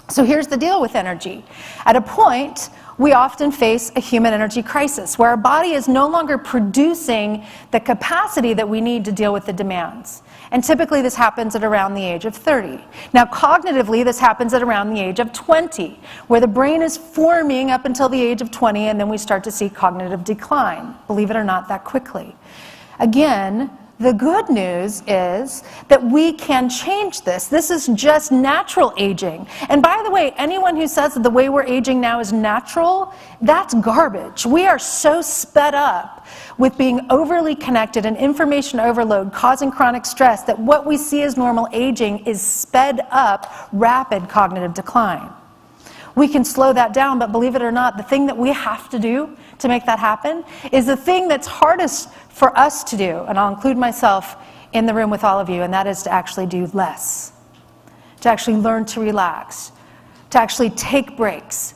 So here's the deal with energy. At a point, we often face a human energy crisis where our body is no longer producing the capacity that we need to deal with the demands. And typically this happens at around the age of 30. Now cognitively, this happens at around the age of 20, where the brain is forming up until the age of 20, and then we start to see cognitive decline, believe it or not, that quickly. Again, the good news is that we can change this. This is just natural aging. And by the way, anyone who says that the way we're aging now is natural, that's garbage. We are so sped up with being overly connected and information overload causing chronic stress that what we see as normal aging is sped up, rapid cognitive decline. We can slow that down, but believe it or not, the thing that we have to do to make that happen is the thing that's hardest for us to do, and I'll include myself in the room with all of you, and that is to actually do less, to actually learn to relax, to actually take breaks,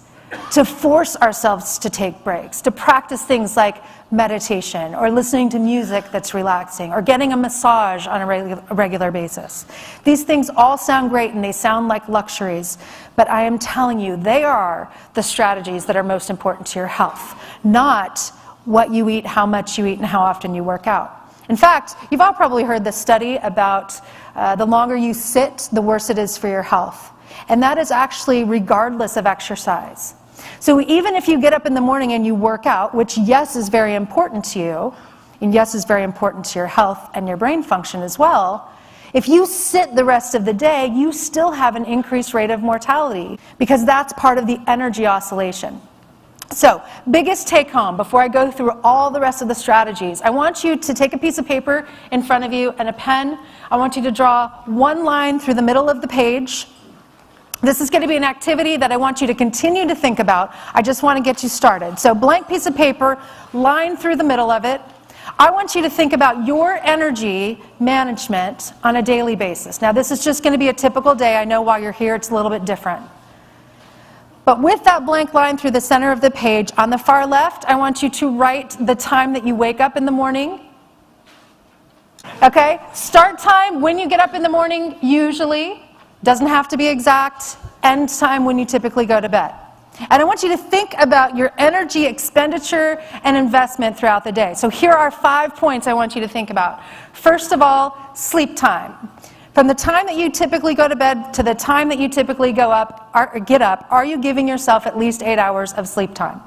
to force ourselves to take breaks, to practice things like meditation or listening to music that's relaxing or getting a massage on a regular basis. These things all sound great and they sound like luxuries, but I am telling you, they are the strategies that are most important to your health, not what you eat, how much you eat, and how often you work out. In fact, you've all probably heard this study about the longer you sit, the worse it is for your health. And that is actually regardless of exercise. So even if you get up in the morning and you work out, which yes is very important to you, and yes is very important to your health and your brain function as well, if you sit the rest of the day, you still have an increased rate of mortality because that's part of the energy oscillation. So, biggest take home before I go through all the rest of the strategies, I want you to take a piece of paper in front of you and a pen. I want you to draw one line through the middle of the page. This is going to be an activity that I want you to continue to think about. I just want to get you started. So blank piece of paper, line through the middle of it. I want you to think about your energy management on a daily basis. Now this is just going to be a typical day. I know while you're here it's a little bit different. But with that blank line through the center of the page, on the far left, I want you to write the time that you wake up in the morning. Okay? Start time when you get up in the morning, usually. Doesn't have to be exact. End time when you typically go to bed. And I want you to think about your energy expenditure and investment throughout the day. So here are 5 points I want you to think about. First of all, sleep time. From the time that you typically go to bed to the time that you typically get up, are you giving yourself at least 8 hours of sleep time?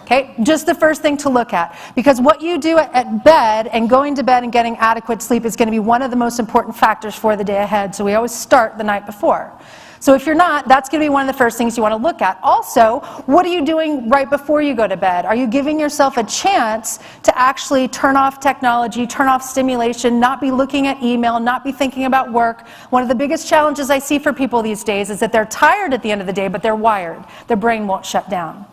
Okay, just the first thing to look at. Because what you do at bed and going to bed and getting adequate sleep is going to be one of the most important factors for the day ahead. So we always start the night before. So if you're not, that's going to be one of the first things you want to look at. Also, what are you doing right before you go to bed? Are you giving yourself a chance to actually turn off technology, turn off stimulation, not be looking at email, not be thinking about work? One of the biggest challenges I see for people these days is that they're tired at the end of the day, but they're wired. Their brain won't shut down.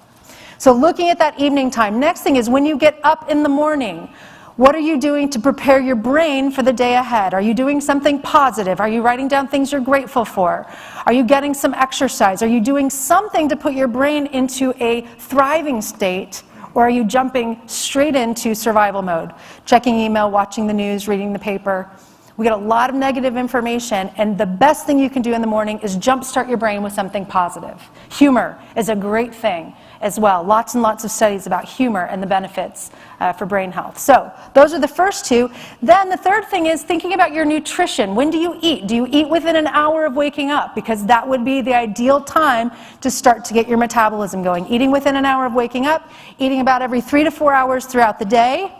So looking at that evening time. Next thing is when you get up in the morning, what are you doing to prepare your brain for the day ahead? Are you doing something positive? Are you writing down things you're grateful for? Are you getting some exercise? Are you doing something to put your brain into a thriving state? Or are you jumping straight into survival mode? Checking email, watching the news, reading the paper. We get a lot of negative information, and the best thing you can do in the morning is jumpstart your brain with something positive. Humor is a great thing as well. Lots and lots of studies about humor and the benefits for brain health. So those are the first two. Then the third thing is thinking about your nutrition. When do you eat? Do you eat within an hour of waking up? Because that would be the ideal time to start to get your metabolism going. Eating within an hour of waking up, eating about every 3 to 4 hours throughout the day.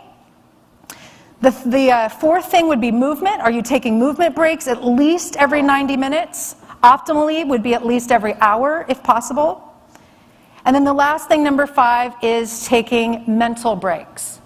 The fourth thing would be movement. Are you taking movement breaks at least every 90 minutes? Optimally would be at least every hour if possible. And then the last thing, number 5, is taking mental breaks.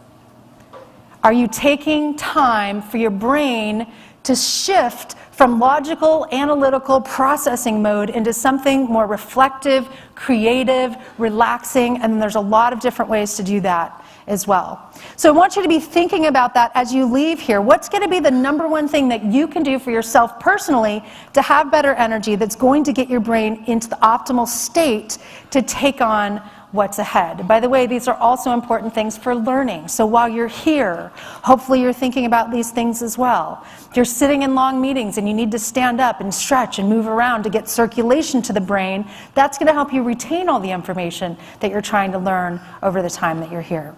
Are you taking time for your brain to shift from logical, analytical, processing mode into something more reflective, creative, relaxing, and there's a lot of different ways to do that as well. So I want you to be thinking about that as you leave here. What's going to be the number one thing that you can do for yourself personally to have better energy that's going to get your brain into the optimal state to take on what's ahead. By the way, these are also important things for learning. So while you're here, hopefully you're thinking about these things as well. If you're sitting in long meetings and you need to stand up and stretch and move around to get circulation to the brain, that's going to help you retain all the information that you're trying to learn over the time that you're here.